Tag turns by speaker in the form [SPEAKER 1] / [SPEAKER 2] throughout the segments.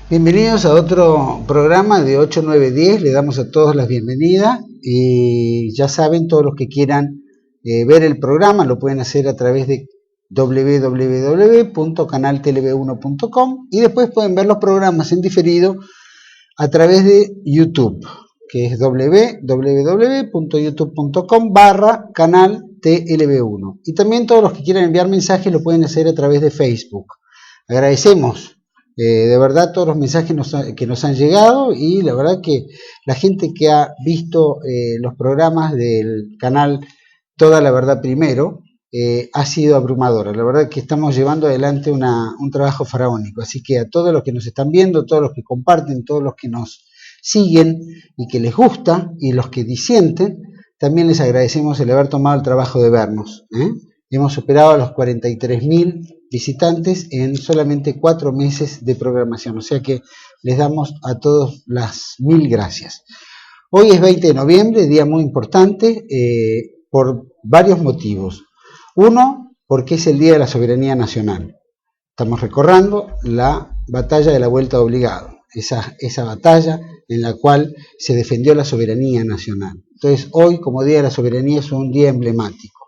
[SPEAKER 1] Bienvenidos a otro programa de 8-9-10. Le damos a todos las bienvenidas y ya saben, todos los que quieran ver el programa lo pueden hacer a través de www.canaltelev1.com y después pueden ver los programas en diferido a través de YouTube, que es www.youtube.com/canaltlv1. Y también todos los que quieran enviar mensajes lo pueden hacer a través de Facebook. Agradecemos de verdad todos los mensajes que nos han llegado, y la verdad que la gente que ha visto los programas del canal Toda la Verdad Primero ha sido abrumadora. La verdad que estamos llevando adelante un trabajo faraónico, así que a todos los que nos están viendo, todos los que comparten, todos los que nos siguen y que les gusta, y los que disienten, también les agradecemos el haber tomado el trabajo de vernos. Hemos superado a los 43.000 visitantes en solamente 4 meses de programación, o sea que les damos a todos las 1000 gracias. Hoy es 20 de noviembre, día muy importante por varios motivos. Uno, porque es el Día de la Soberanía Nacional. Estamos recordando la batalla de la Vuelta de Obligado, esa batalla en la cual se defendió la soberanía nacional. Entonces, hoy, como Día de la Soberanía, es un día emblemático.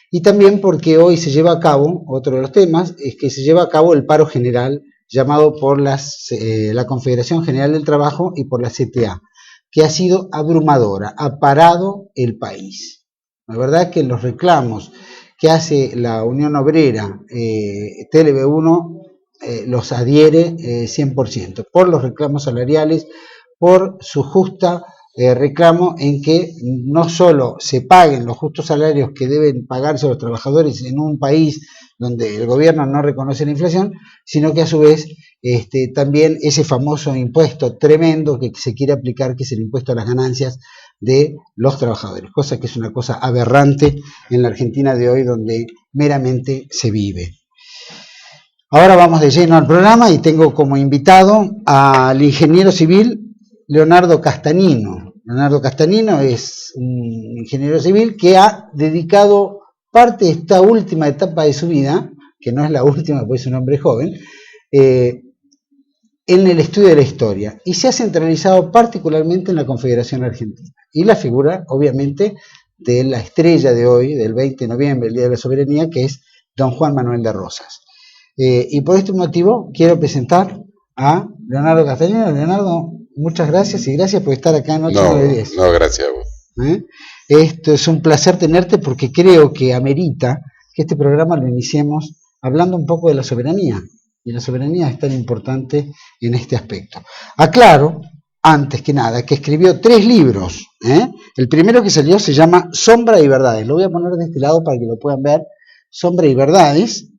[SPEAKER 1] Y también porque hoy se lleva a cabo, otro de los temas, es que se lleva a cabo el paro general llamado por la Confederación General del Trabajo y por la CTA, que ha sido abrumadora, ha parado el país. La verdad es que los reclamos que hace la Unión Obrera, TLV1, los adhiere 100%, por los reclamos salariales, por su justa reclamo en que no solo se paguen los justos salarios que deben pagarse los trabajadores en un país donde el gobierno no reconoce la inflación, sino que a su vez también ese famoso impuesto tremendo que se quiere aplicar, que es el impuesto a las ganancias de los trabajadores, cosa que es una cosa aberrante en la Argentina de hoy, donde meramente se vive. Ahora vamos de lleno al programa y tengo como invitado al ingeniero civil Leonardo Castanino. Leonardo Castanino es un ingeniero civil que ha dedicado parte de esta última etapa de su vida, que no es la última, porque es un hombre joven, en el estudio de la historia, y se ha centralizado particularmente en la Confederación Argentina. Y la figura, obviamente, de la estrella de hoy, del 20 de noviembre, el Día de la Soberanía, que es don Juan Manuel de Rosas. Y por este motivo quiero presentar a Leonardo Castanino. Leonardo, muchas gracias, y gracias por estar acá en 8-9-10.
[SPEAKER 2] No, gracias a vos.
[SPEAKER 1] Esto es un placer tenerte, porque creo que amerita que este programa lo iniciemos hablando un poco de la soberanía, y la soberanía es tan importante en este aspecto. Aclaro, antes que nada, que escribió 3 libros. El primero que salió se llama Sombra y Verdades. Lo voy a poner de este lado para que lo puedan ver. Sombra y Verdades.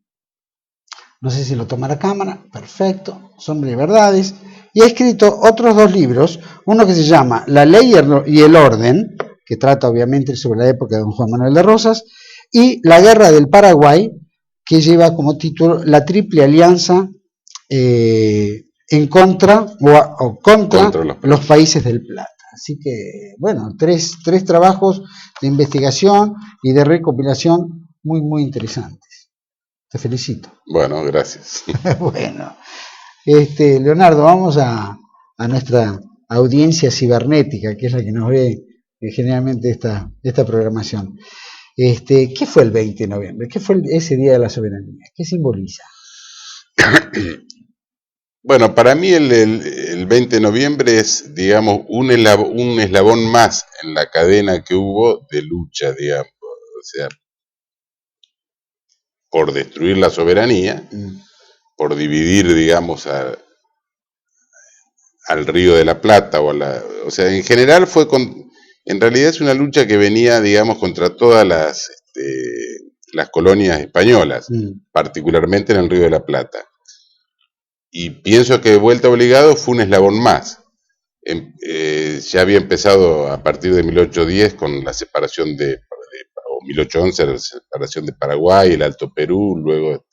[SPEAKER 1] No sé si lo toma la cámara. Perfecto. Sombra y Verdades. Y ha escrito otros 2 libros. Uno que se llama La Ley y el Orden, que trata obviamente sobre la época de don Juan Manuel de Rosas, y La Guerra del Paraguay, que lleva como título La Triple Alianza en contra o contra los países del Plata. Así que, bueno, tres trabajos de investigación y de recopilación muy, muy interesantes. Te felicito.
[SPEAKER 2] Bueno, gracias.
[SPEAKER 1] Bueno, Leonardo, vamos a nuestra audiencia cibernética, que es la que nos ve generalmente esta programación. ¿Qué fue el 20 de noviembre? ¿Qué fue ese Día de la Soberanía? ¿Qué simboliza?
[SPEAKER 2] Bueno, para mí el 20 de noviembre es, digamos, un eslabón más en la cadena que hubo de lucha, digamos. O sea, por destruir la soberanía, por dividir, digamos, al Río de la Plata, o sea, en general en realidad es una lucha que venía, digamos, contra todas las colonias españolas, particularmente en el Río de la Plata. Y pienso que Vuelta Obligado fue un eslabón más. Ya había empezado a partir de 1810 con la separación o 1811, la separación de Paraguay, el Alto Perú, luego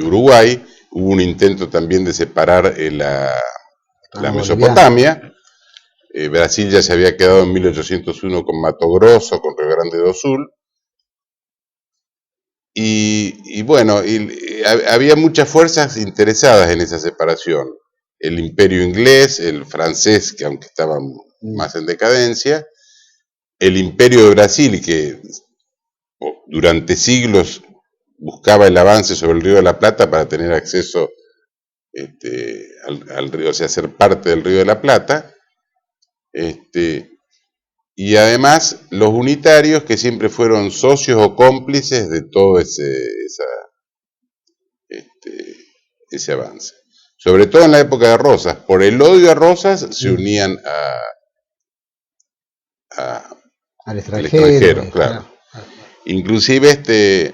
[SPEAKER 2] Uruguay. Hubo un intento también de separar la Mesopotamia. Brasil ya se había quedado en 1801 con Mato Grosso, con Rio Grande do Sul. Y bueno, había muchas fuerzas interesadas en esa separación. El imperio inglés, el francés, que aunque estaba más en decadencia, el imperio de Brasil, que durante siglos buscaba el avance sobre el Río de la Plata para tener acceso al río, o sea, ser parte del Río de la Plata, y además los unitarios que siempre fueron socios o cómplices de todo ese avance. Sobre todo en la época de Rosas, por el odio a Rosas se unían
[SPEAKER 1] al
[SPEAKER 2] al
[SPEAKER 1] extranjero,
[SPEAKER 2] claro. Inclusive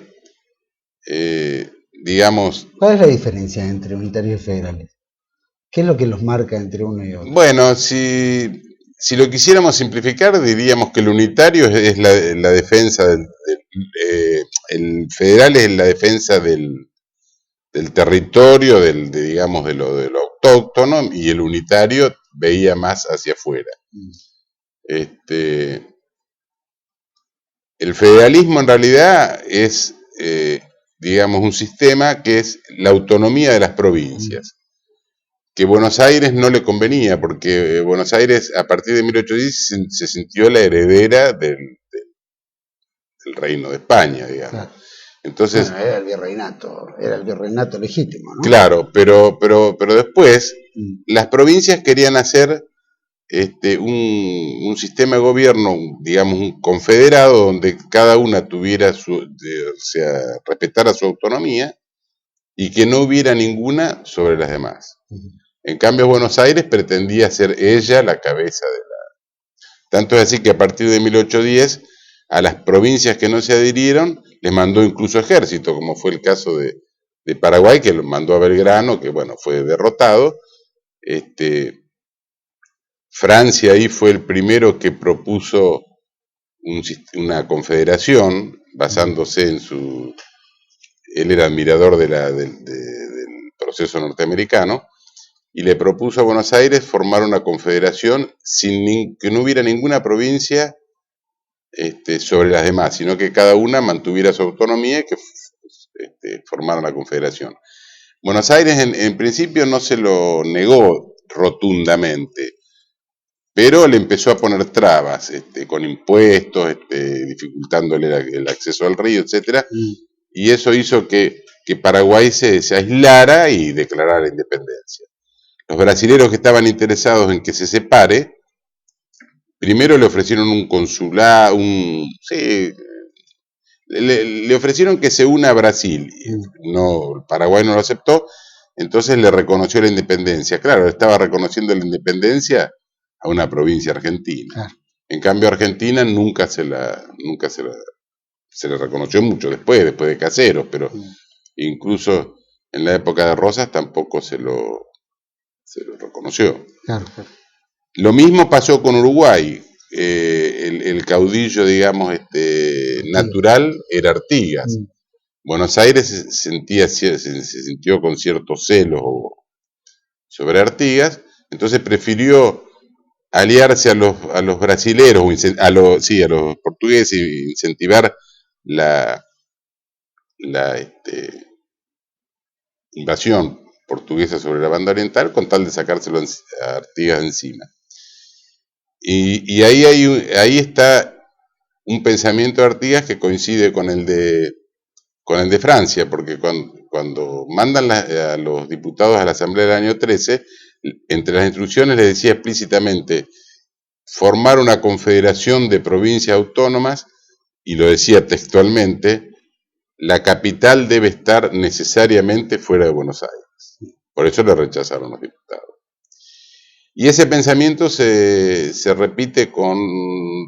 [SPEAKER 2] digamos...
[SPEAKER 1] ¿Cuál es la diferencia entre unitarios y federales? ¿Qué es lo que los marca entre uno y otro?
[SPEAKER 2] Bueno, si lo quisiéramos simplificar, diríamos que el unitario es la defensa el federal es la defensa del territorio, digamos, de lo autóctono, y el unitario veía más hacia afuera. El federalismo en realidad es, digamos, un sistema que es la autonomía de las provincias, que Buenos Aires no le convenía, porque Buenos Aires a partir de 1810 se sintió la heredera del Reino de España, digamos. Claro. Entonces,
[SPEAKER 1] bueno, era el virreinato legítimo, ¿no?
[SPEAKER 2] Claro, pero después las provincias querían hacer un sistema de gobierno, digamos, un confederado, donde cada una tuviera o sea, respetara su autonomía y que no hubiera ninguna sobre las demás. En cambio, Buenos Aires pretendía ser ella la cabeza de Tanto es así que a partir de 1810, a las provincias que no se adhirieron, les mandó incluso ejército, como fue el caso de Paraguay, que lo mandó a Belgrano, que bueno, fue derrotado. Francia ahí fue el primero que propuso una confederación, basándose en su... Él era admirador del proceso norteamericano, y le propuso a Buenos Aires formar una confederación sin que no hubiera ninguna provincia sobre las demás, sino que cada una mantuviera su autonomía y que formaran la confederación. Buenos Aires en principio no se lo negó rotundamente, pero le empezó a poner trabas, con impuestos, dificultándole el acceso al río, etcétera, y eso hizo que Paraguay se aislara y declarara la independencia. Los brasileros que estaban interesados en que se separe, primero le ofrecieron un consulado, le ofrecieron que se una a Brasil. No, Paraguay no lo aceptó, entonces le reconoció la independencia. Claro, estaba reconociendo la independencia a una provincia argentina. Claro. En cambio, Argentina nunca se le reconoció mucho después de Caseros, pero incluso en la época de Rosas tampoco se lo reconoció. Claro, claro. Lo mismo pasó con Uruguay. El caudillo, digamos, natural era Artigas. Buenos Aires se sintió con cierto celo sobre Artigas, entonces prefirió aliarse a los brasileros, a los portugueses, e incentivar la invasión portuguesa sobre la banda oriental con tal de sacárselo a Artigas encima. Y ahí está un pensamiento de Artigas que coincide con el de Francia, porque cuando mandan a los diputados a la Asamblea del año 13, entre las instrucciones les decía explícitamente formar una confederación de provincias autónomas, y lo decía textualmente: la capital debe estar necesariamente fuera de Buenos Aires. Por eso le rechazaron los diputados. Y ese pensamiento se repite con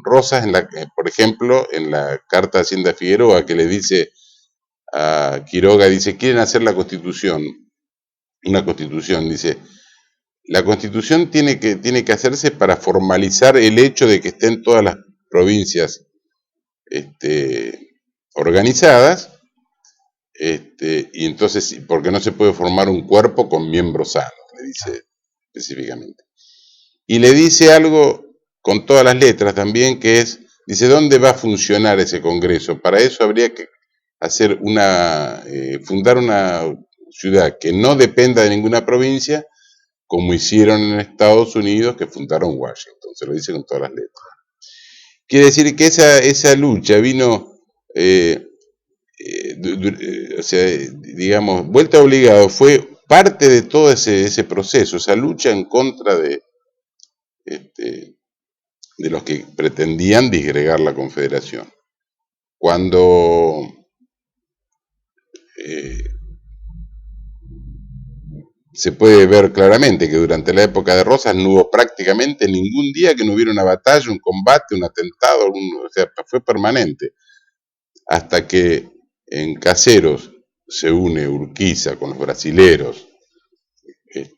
[SPEAKER 2] Rosas, por ejemplo, en la carta de Hacienda Figueroa, que le dice a Quiroga, dice, quieren hacer la constitución, una constitución, dice, la constitución tiene que hacerse para formalizar el hecho de que estén todas las provincias organizadas, y entonces, porque no se puede formar un cuerpo con miembros sanos, le dice específicamente. Y le dice algo con todas las letras también, que es, dice, ¿dónde va a funcionar ese Congreso? Para eso habría que hacer fundar una ciudad que no dependa de ninguna provincia, como hicieron en Estados Unidos, que fundaron Washington. Se lo dice con todas las letras. Quiere decir que esa lucha vino, o sea, digamos, vuelta obligado, fue parte de todo ese proceso, esa lucha en contra de los que pretendían disgregar la Confederación. Cuando se puede ver claramente que durante la época de Rosas no hubo prácticamente ningún día que no hubiera una batalla, un combate, un atentado, o sea, fue permanente. Hasta que en Caseros se une Urquiza con los brasileros,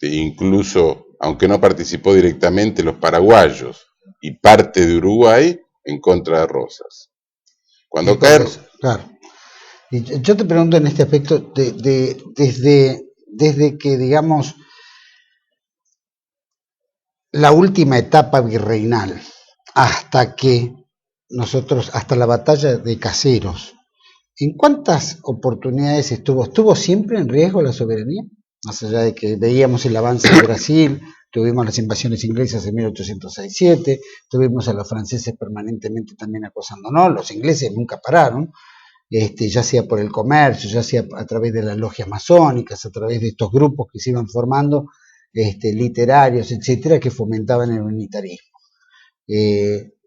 [SPEAKER 2] incluso, aunque no participó directamente, los paraguayos y parte de Uruguay en contra de Rosas. Cuando cae...
[SPEAKER 1] Claro. Y yo te pregunto en este aspecto, desde que, digamos, la última etapa virreinal, hasta la batalla de Caseros, ¿en cuántas oportunidades estuvo siempre en riesgo la soberanía? Más allá de que veíamos el avance de Brasil, tuvimos las invasiones inglesas en 1806-7, tuvimos a los franceses permanentemente también acosándonos, los ingleses nunca pararon, ya sea por el comercio, ya sea a través de las logias masónicas, a través de estos grupos que se iban formando, literarios, etcétera, que fomentaban el unitarismo.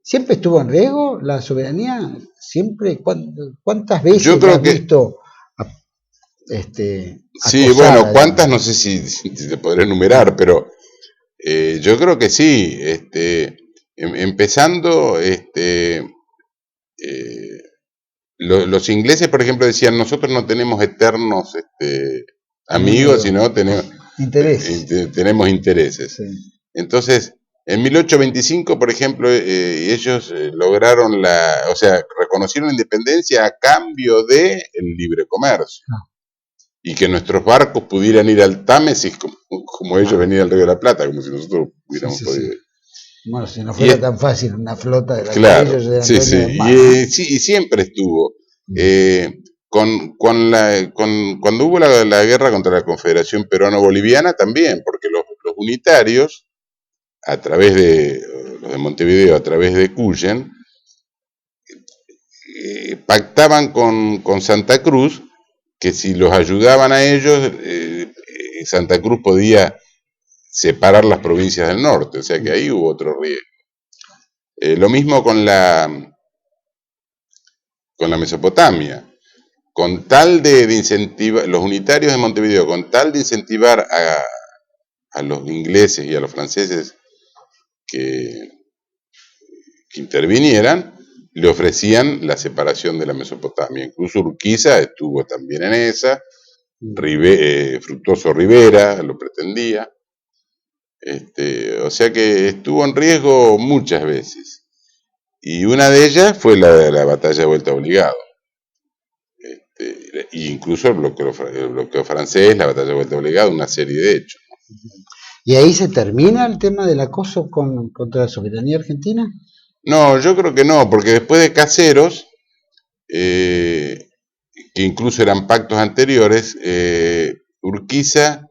[SPEAKER 1] ¿Siempre estuvo en riesgo la soberanía? ¿Siempre? ¿Cuántas veces
[SPEAKER 2] yo creo
[SPEAKER 1] has visto
[SPEAKER 2] sí,
[SPEAKER 1] acosada,
[SPEAKER 2] bueno, cuántas no sé si te podré enumerar, pero yo creo que sí. Empezando, los ingleses, por ejemplo, decían: nosotros no tenemos eternos amigos, sino tenemos intereses. Sí. Entonces, en 1825, por ejemplo, ellos lograron o sea, reconocieron la independencia a cambio de el libre comercio. Y que nuestros barcos pudieran ir al Támesis como ellos venían al Río de la Plata, como si nosotros hubiéramos podido.
[SPEAKER 1] Bueno, si no fuera tan fácil una flota de la
[SPEAKER 2] claro,
[SPEAKER 1] que ellos eran
[SPEAKER 2] dueños del mar, y siempre estuvo. Cuando hubo la guerra contra la Confederación Peruano-Boliviana también, porque los unitarios, a través de los de Montevideo, a través de Cuyen, pactaban con Santa Cruz que si los ayudaban a ellos, Santa Cruz podía separar las provincias del norte, o sea que ahí hubo otro riesgo. Lo mismo con la Mesopotamia. Con tal de incentivar, los unitarios de Montevideo, con tal de incentivar a los ingleses y a los franceses que intervinieran, le ofrecían la separación de la Mesopotamia. Incluso Urquiza estuvo también en esa, Fructuoso Rivera lo pretendía. O sea que estuvo en riesgo muchas veces. Y una de ellas fue la de la batalla de Vuelta Obligado. Incluso el bloqueo francés, la batalla de Vuelta Obligado, una serie de hechos.
[SPEAKER 1] ¿Y ahí se termina el tema del acoso contra la soberanía argentina?
[SPEAKER 2] No, yo creo que no, porque después de Caseros, que incluso eran pactos anteriores, Urquiza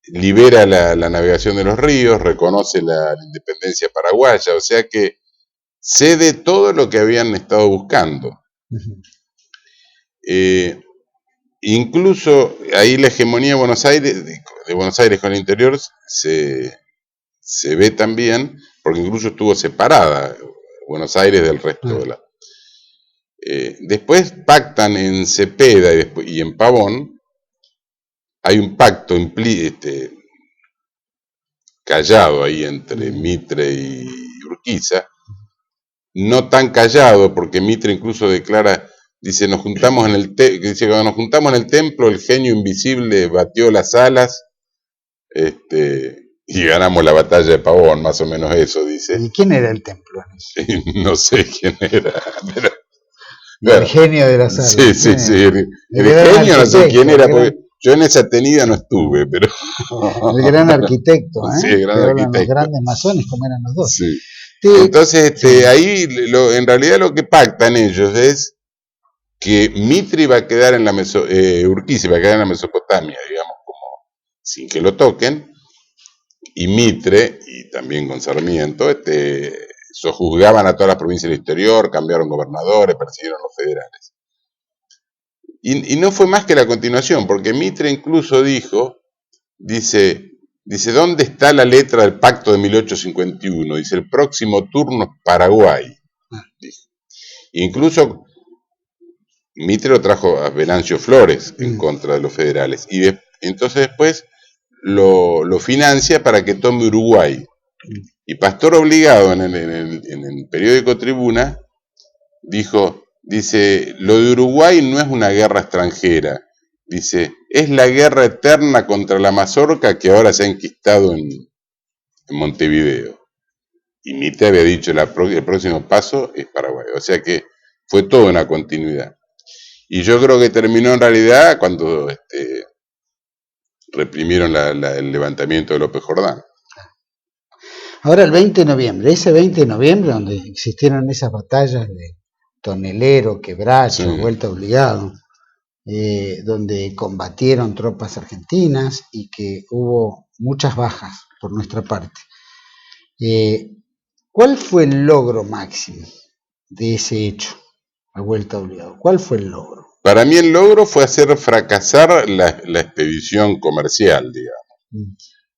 [SPEAKER 2] libera la navegación de los ríos, reconoce la independencia paraguaya, o sea que cede todo lo que habían estado buscando. Incluso ahí la hegemonía de Buenos Aires, de Buenos Aires con el interior, se ve también, porque incluso estuvo separada Buenos Aires del resto de la... después pactan en Cepeda y en Pavón, hay un pacto callado ahí entre Mitre y Urquiza, no tan callado, porque Mitre incluso declara, dice, cuando nos juntamos en el templo, el genio invisible batió las alas, y ganamos la batalla de Pavón, más o menos eso, dice.
[SPEAKER 1] ¿Y quién era el templo?
[SPEAKER 2] No sé quién era, pero...
[SPEAKER 1] Claro, el genio de las alas.
[SPEAKER 2] Sí. El genio no sé quién era, porque yo en esa tenida no estuve, pero...
[SPEAKER 1] El gran arquitecto,
[SPEAKER 2] Sí, el gran arquitecto.
[SPEAKER 1] Los grandes masones, como eran los dos.
[SPEAKER 2] Sí. Entonces, ahí, en realidad lo que pactan ellos es que Mitre iba a quedar en la Urquiza iba a quedar en la Mesopotamia, digamos, como sin que lo toquen, y Mitre, y también con Sarmiento, sojuzgaban a todas las provincias del exterior, cambiaron gobernadores, persiguieron a los federales. Y no fue más que la continuación, porque Mitre incluso dice, ¿dónde está la letra del pacto de 1851? Dice, el próximo turno es Paraguay. Dijo. Incluso Mitre lo trajo a Venancio Flores en contra de los federales. Y entonces después lo financia para que tome Uruguay. Y Pastor Obligado en el periódico Tribuna dice, lo de Uruguay no es una guerra extranjera. Dice, es la guerra eterna contra la mazorca que ahora se ha enquistado en Montevideo. Y Mitre había dicho, el próximo paso es Paraguay. O sea que fue toda una continuidad. Y yo creo que terminó en realidad cuando reprimieron el levantamiento de López Jordán.
[SPEAKER 1] Ahora el 20 de noviembre, ese 20 de noviembre donde existieron esas batallas de Tonelero, Quebracho, sí. Vuelta Obligado, donde combatieron tropas argentinas y que hubo muchas bajas por nuestra parte. ¿Cuál fue el logro máximo de ese hecho, la Vuelta Obligado? ¿Cuál fue el logro?
[SPEAKER 2] Para mí el logro fue hacer fracasar la expedición comercial, digamos.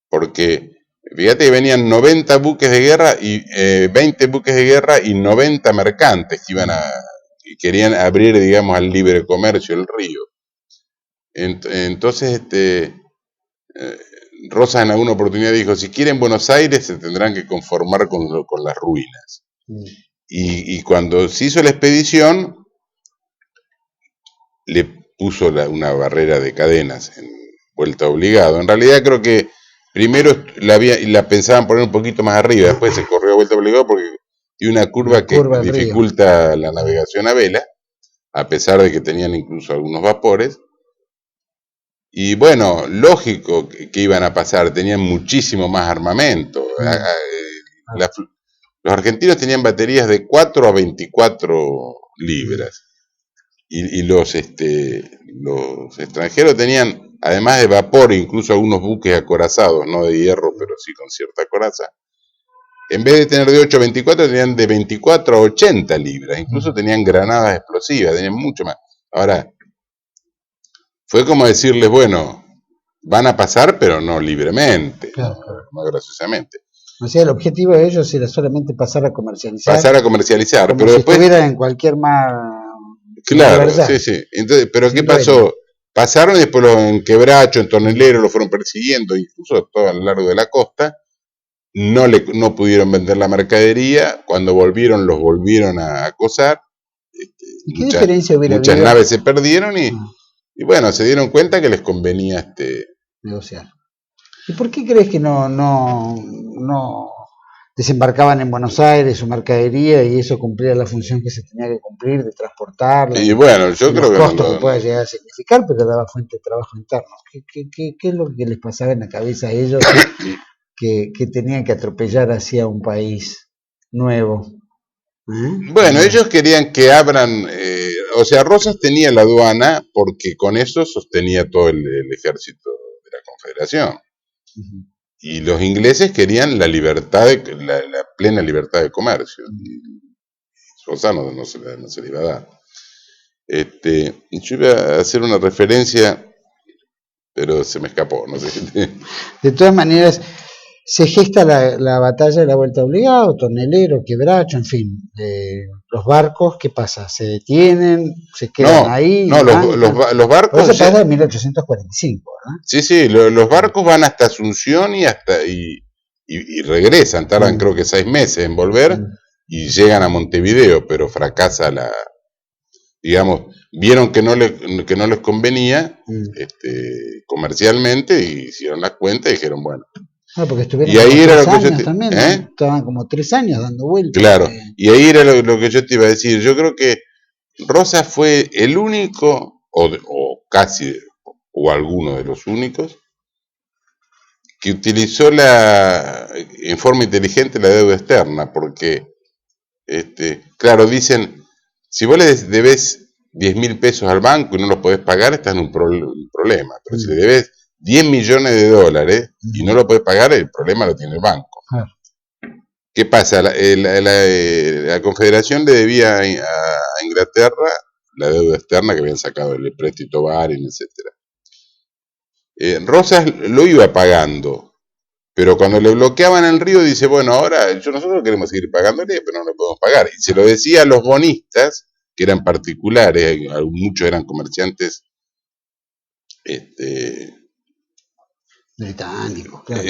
[SPEAKER 2] Porque fíjate que venían 90 buques de guerra y 20 buques de guerra y 90 mercantes que querían abrir, digamos, al libre comercio el río. Entonces, Rosas en alguna oportunidad dijo, si quieren Buenos Aires se tendrán que conformar con las ruinas. Y cuando se hizo la expedición, le puso una barrera de cadenas en Vuelta Obligado. En realidad creo que primero la pensaban poner un poquito más arriba, después se corrió a Vuelta Obligado porque tiene una curva que dificulta la navegación a vela, a pesar de que tenían incluso algunos vapores. Y bueno, lógico que iban a pasar, tenían muchísimo más armamento. Los argentinos tenían baterías de 4 a 24 libras. Y los extranjeros tenían, además de vapor, incluso algunos buques acorazados, no de hierro, pero sí con cierta coraza. En vez de tener de 8 a 24, tenían de 24 a 80 libras. Incluso tenían granadas explosivas, tenían mucho más. Ahora, fue como decirles, bueno, van a pasar, pero no libremente, claro. no graciosamente.
[SPEAKER 1] O sea, el objetivo de ellos era solamente pasar a comercializar.
[SPEAKER 2] Pasar a comercializar,
[SPEAKER 1] como
[SPEAKER 2] pero
[SPEAKER 1] si
[SPEAKER 2] después...
[SPEAKER 1] estuviera en cualquier mar.
[SPEAKER 2] Claro, sí, sí. Entonces, pero ¿qué pasó? Pasaron y después en Quebracho, en Tonelero, lo fueron persiguiendo, incluso todo a lo largo de la costa. No pudieron vender la mercadería. Cuando volvieron, los volvieron a acosar.
[SPEAKER 1] ¿Y qué diferencia hubiera habido?
[SPEAKER 2] Muchas naves se perdieron y bueno, se dieron cuenta que les convenía
[SPEAKER 1] negociar. ¿Y por qué crees que no desembarcaban en Buenos Aires su mercadería y eso cumplía la función que se tenía que cumplir de transportarla?
[SPEAKER 2] Y bueno, yo creo que
[SPEAKER 1] los costos que pueda llegar a significar, pero daba fuente de trabajo interno. ¿Qué es lo que les pasaba en la cabeza a ellos que tenían que atropellar hacia un país nuevo?
[SPEAKER 2] Bueno, ellos querían que abran, o sea, Rosas tenía la aduana porque con eso sostenía todo el ejército de la Confederación. Y los ingleses querían la libertad, la plena libertad de comercio. Y Rosas no se le iba a dar. Yo iba a hacer una referencia, pero se me escapó, no sé.
[SPEAKER 1] De todas maneras, se gesta la batalla de la Vuelta Obligado, Tonelero, Quebracho, en fin. Los barcos, ¿qué pasa? ¿Se detienen? ¿Se quedan ahí?
[SPEAKER 2] No, los barcos...
[SPEAKER 1] Eso pasa en 1845, ¿verdad?
[SPEAKER 2] Sí, los barcos van hasta Asunción y regresan, tardan creo que 6 meses en volver y llegan a Montevideo, pero fracasa digamos, vieron que no les convenía comercialmente y hicieron las cuentas y dijeron, bueno.
[SPEAKER 1] Porque estuvieron
[SPEAKER 2] y ahí era
[SPEAKER 1] como 3 años también, ¿no? Estaban como 3 años dando vueltas.
[SPEAKER 2] Claro, y ahí era lo que yo te iba a decir. Yo creo que Rosas fue el único, o casi, o alguno de los únicos, que utilizó en forma inteligente la deuda externa, porque, claro, dicen, si vos le debes 10.000 pesos al banco y no los podés pagar, estás en un problema. Pero si le debes 10 millones de dólares y no lo podés pagar, el problema lo tiene el banco. ¿Qué pasa? La Confederación le debía a Inglaterra la deuda externa que habían sacado el préstamo Baring, etc. Rosas lo iba pagando, pero cuando le bloqueaban el río dice, bueno, ahora nosotros queremos seguir pagándole, pero no lo podemos pagar. Y se lo decía a los bonistas, que eran particulares, muchos eran comerciantes
[SPEAKER 1] británicos, claro.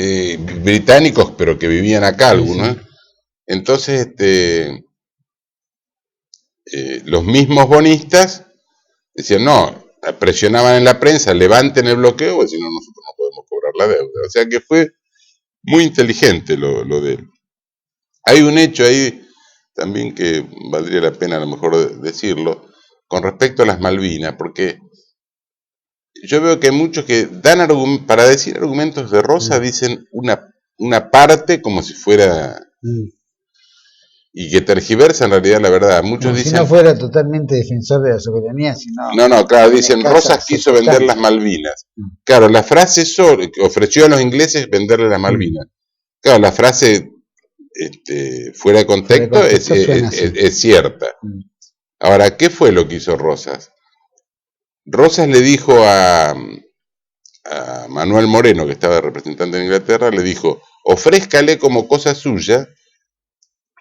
[SPEAKER 2] Británicos, pero que vivían acá algunos. Sí. Entonces, los mismos bonistas decían, no, presionaban en la prensa, levanten el bloqueo, porque si no nosotros no podemos cobrar la deuda. O sea que fue muy inteligente lo de él. Hay un hecho ahí también que valdría la pena a lo mejor decirlo, con respecto a las Malvinas, porque yo veo que hay muchos que dan para decir argumentos de Rosa, dicen una parte como si fuera... y que tergiversa en realidad la verdad. Muchos dicen,
[SPEAKER 1] si no fuera totalmente defensor de la soberanía, sino...
[SPEAKER 2] No, claro, dicen, Rosas quiso vender las Malvinas. Claro, la frase que ofreció a los ingleses venderle las Malvinas. Claro, la frase fuera de contexto, es cierta. Ahora, ¿qué fue lo que hizo Rosas? Rosas le dijo a Manuel Moreno, que estaba representante en Inglaterra, le dijo, ofrézcale como cosa suya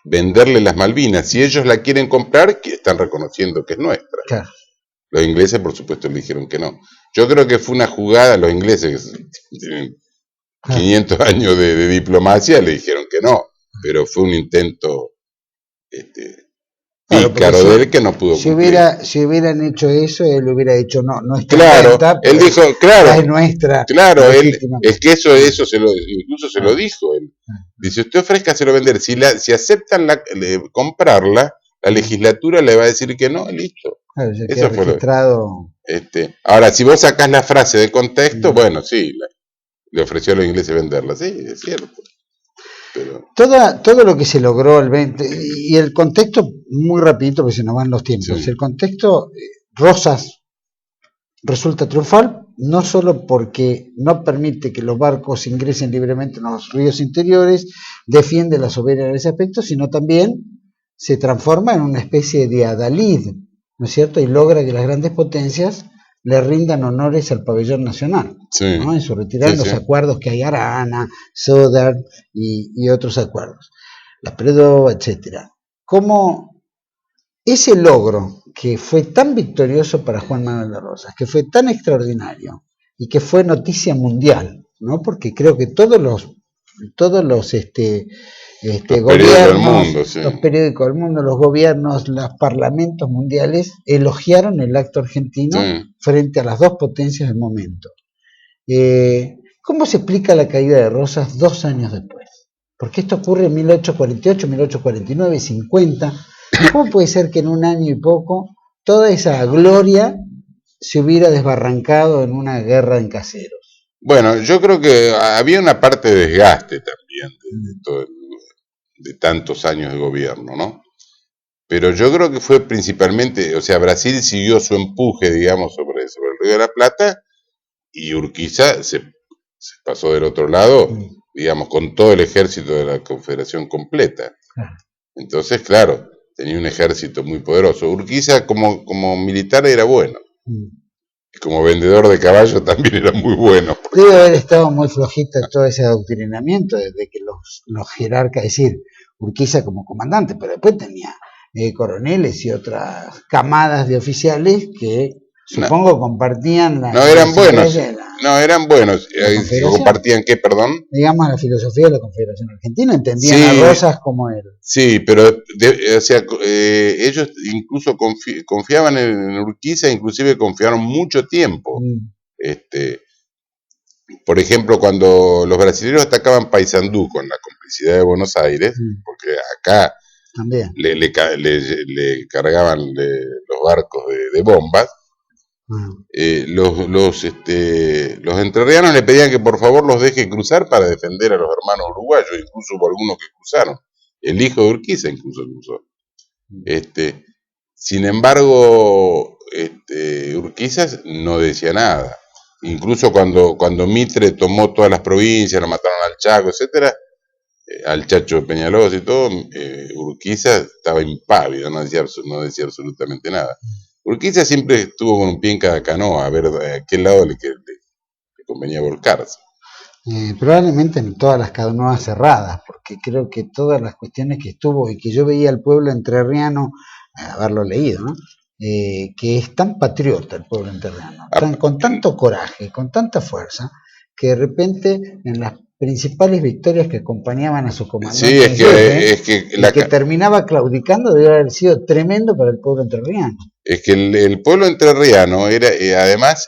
[SPEAKER 2] venderle las Malvinas. Si ellos la quieren comprar, que están reconociendo que es nuestra. Claro. Los ingleses, por supuesto, le dijeron que no. Yo creo que fue una jugada, los ingleses que tienen 500 años de diplomacia, le dijeron que no, pero fue un intento pícaro de él que no pudo cumplir.
[SPEAKER 1] Si hubieran hecho eso, él hubiera dicho no está
[SPEAKER 2] claro,
[SPEAKER 1] cuenta,
[SPEAKER 2] él dijo, claro,
[SPEAKER 1] es nuestra.
[SPEAKER 2] Claro, es que eso incluso se lo dijo él. Dice, usted ofrézcaselo a vender, si aceptan comprarla, la legislatura le va a decir que no, listo.
[SPEAKER 1] Claro, eso fue registrado.
[SPEAKER 2] Ahora, si vos sacás la frase de contexto, bueno, sí, le ofreció a los ingleses venderla, sí, es cierto. Pero...
[SPEAKER 1] Todo lo que se logró el 20, y el contexto, muy rapidito porque se nos van los tiempos, sí. El contexto, Rosas resulta triunfal, no solo porque no permite que los barcos ingresen libremente en los ríos interiores, defiende la soberanía en ese aspecto, sino también se transforma en una especie de adalid, ¿no es cierto? Y logra que las grandes potencias le rindan honores al pabellón nacional, sí. ¿No? En su retirada, en los acuerdos que hay, Arana, Sodar y otros acuerdos, la Predó, etcétera. Como ese logro que fue tan victorioso para Juan Manuel de Rosas, que fue tan extraordinario y que fue noticia mundial, ¿no? Porque creo que todos los gobiernos, los periódicos del mundo, los gobiernos, los parlamentos mundiales elogiaron el acto argentino frente a las dos potencias del momento. ¿Cómo se explica la caída de Rosas 2 años después? Porque esto ocurre en 1848, 1849, 50. ¿Cómo puede ser que en un año y poco toda esa gloria se hubiera desbarrancado en una guerra en Caseros?
[SPEAKER 2] Bueno, yo creo que había una parte de desgaste también de tantos años de gobierno, ¿no? Pero yo creo que fue principalmente, o sea, Brasil siguió su empuje, digamos, sobre el Río de la Plata, y Urquiza se pasó del otro lado, digamos, con todo el ejército de la Confederación completa. Entonces, claro, tenía un ejército muy poderoso. Urquiza como militar era bueno. Y como vendedor de caballos también era muy bueno.
[SPEAKER 1] Debe haber estado muy flojito todo ese adoctrinamiento desde que los jerarcas, es decir, Urquiza como comandante, pero después tenía coroneles y otras camadas de oficiales que supongo compartían la...
[SPEAKER 2] No, eran buenos. No, eran buenos. ¿Compartían qué, perdón?
[SPEAKER 1] Digamos, la filosofía de la Confederación Argentina, entendían a Rosas como él.
[SPEAKER 2] Sí, pero o sea, ellos incluso confiaban en Urquiza, inclusive confiaron mucho tiempo. Por ejemplo, cuando los brasileños atacaban Paysandú con la complicidad de Buenos Aires, porque acá
[SPEAKER 1] también
[SPEAKER 2] le cargaban los barcos de bombas, los entrerrianos le pedían que por favor los deje cruzar para defender a los hermanos uruguayos, incluso hubo algunos que cruzaron. El hijo de Urquiza incluso cruzó. Sin embargo, Urquiza no decía nada. Incluso cuando Mitre tomó todas las provincias, lo mataron al Chaco, etcétera, al Chacho Peñalosa y todo, Urquiza estaba impávido, no decía absolutamente nada. Urquiza siempre estuvo con un pie en cada canoa, a ver a qué lado le convenía volcarse.
[SPEAKER 1] Probablemente en todas las canoas cerradas, porque creo que todas las cuestiones que estuvo y que yo veía al pueblo entrerriano, haberlo leído, ¿no? Que es tan patriota el pueblo entrerriano, con tanto coraje, con tanta fuerza, que de repente en las principales victorias que acompañaban a su comandante,
[SPEAKER 2] sí, es que
[SPEAKER 1] terminaba claudicando, debe haber sido tremendo para el pueblo entrerriano.
[SPEAKER 2] Es que el pueblo entrerriano era, además,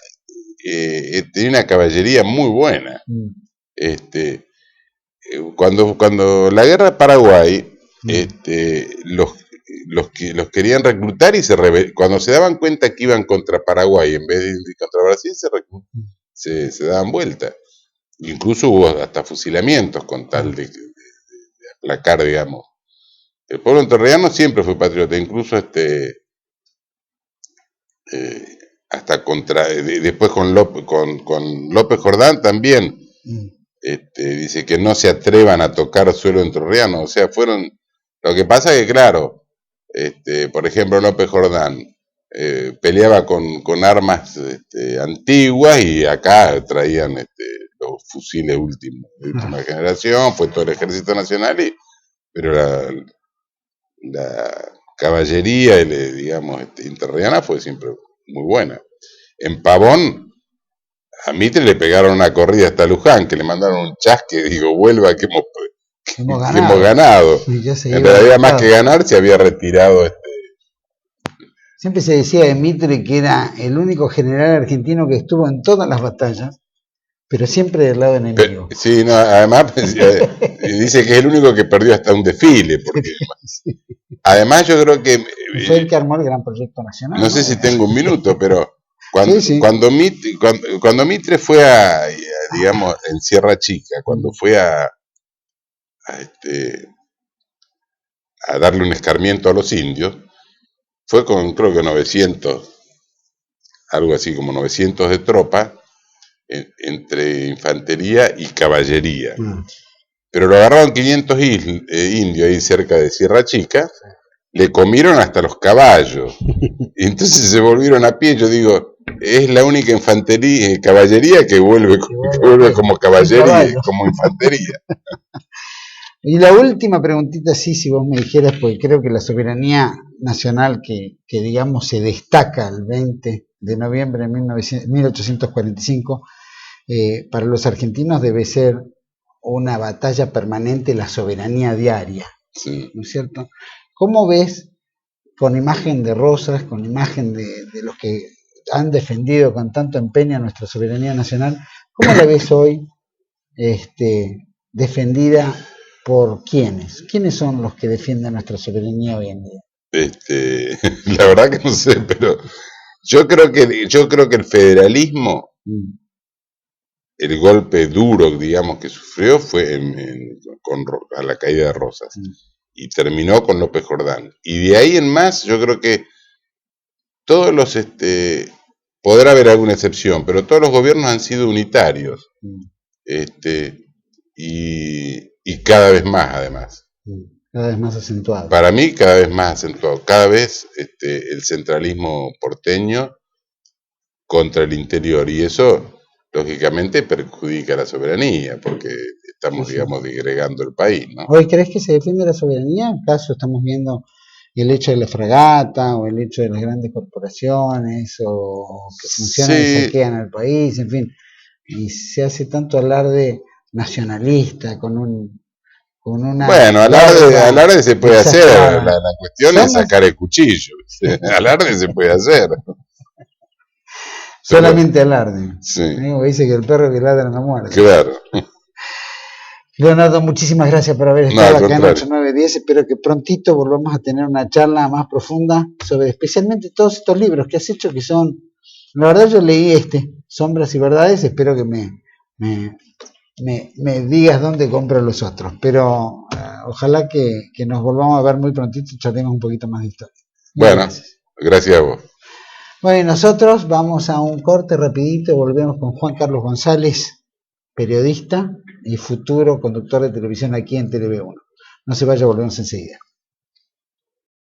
[SPEAKER 2] tenía una caballería muy buena. Cuando la guerra de Paraguay, los querían reclutar y cuando se daban cuenta que iban contra Paraguay en vez de contra Brasil, se daban vuelta. Incluso hubo hasta fusilamientos con tal de aplacar, digamos. El pueblo entrerriano siempre fue patriota, incluso hasta después con López Jordán también. Dice que no se atrevan a tocar suelo entrerriano, o sea, lo que pasa es que, claro, por ejemplo, López Jordán peleaba con armas antiguas y acá traían los fusiles de última generación, fue todo el Ejército Nacional, pero la caballería, digamos, entrerriana fue siempre muy buena. En Pavón, a Mitre le pegaron una corrida hasta Luján, que le mandaron un chasque, digo, vuelva que hemos ganado. En realidad, más que ganar, se había retirado.
[SPEAKER 1] Siempre se decía de Mitre que era el único general argentino que estuvo en todas las batallas, pero siempre del lado enemigo.
[SPEAKER 2] Sí, no, además dice que es el único que perdió hasta un desfile, porque sí. Además yo creo que...
[SPEAKER 1] Fue el que armó el gran proyecto nacional.
[SPEAKER 2] No sé si tengo un minuto, pero cuando Mitre fue digamos, en Sierra Chica, cuando fue a darle un escarmiento a los indios, fue con creo que 900, algo así como 900 de tropa, entre infantería y caballería. Pero lo agarraron 500 indios ahí cerca de Sierra Chica, le comieron hasta los caballos, y entonces se volvieron a pie. Yo digo, es la única caballería que vuelve como caballería, como infantería.
[SPEAKER 1] Y la última preguntita, sí, si vos me dijeras, porque creo que la soberanía nacional que digamos se destaca el 20 de noviembre de 1845, para los argentinos debe ser una batalla permanente, la soberanía diaria,
[SPEAKER 2] sí.
[SPEAKER 1] ¿No es cierto? ¿Cómo ves, con imagen de Rosas, con imagen de los que han defendido con tanto empeño nuestra soberanía nacional, cómo la ves hoy defendida por quiénes? ¿Quiénes son los que defienden nuestra soberanía hoy en día?
[SPEAKER 2] La verdad que no sé, pero yo creo que el federalismo, el golpe duro, digamos, que sufrió fue a la caída de Rosas, y terminó con López Jordán. Y de ahí en más, yo creo que todos los, podrá haber alguna excepción, pero todos los gobiernos han sido unitarios, y cada vez más, además.
[SPEAKER 1] Cada vez más acentuado.
[SPEAKER 2] Para mí, cada vez más acentuado. Cada vez el centralismo porteño contra el interior, y eso lógicamente perjudica la soberanía, porque estamos, digamos, disgregando el país, ¿no?
[SPEAKER 1] ¿Hoy crees que se defiende la soberanía? ¿Acaso estamos viendo el hecho de la fragata, o el hecho de las grandes corporaciones, o que funcionan y saquean al país, en fin? Y se hace tanto alarde nacionalista con una...
[SPEAKER 2] Bueno, alarde se puede hacer, la cuestión es sacar el cuchillo. Alarde se puede hacer.
[SPEAKER 1] Solamente alarde.
[SPEAKER 2] Sí.
[SPEAKER 1] Dice que el perro que ladra no muerde.
[SPEAKER 2] Claro.
[SPEAKER 1] Leonardo, muchísimas gracias por haber estado acá en 8910. Espero que prontito volvamos a tener una charla más profunda sobre especialmente todos estos libros que has hecho, que son... La verdad yo leí Sombras y Verdades, espero que me digas dónde compro los otros, pero ojalá que nos volvamos a ver muy prontito y charlemos un poquito más de historia.
[SPEAKER 2] Bueno, gracias a vos.
[SPEAKER 1] Bueno, nosotros vamos a un corte rapidito, volvemos con Juan Carlos González, periodista y futuro conductor de televisión aquí en TV1. No se vaya, volvemos enseguida.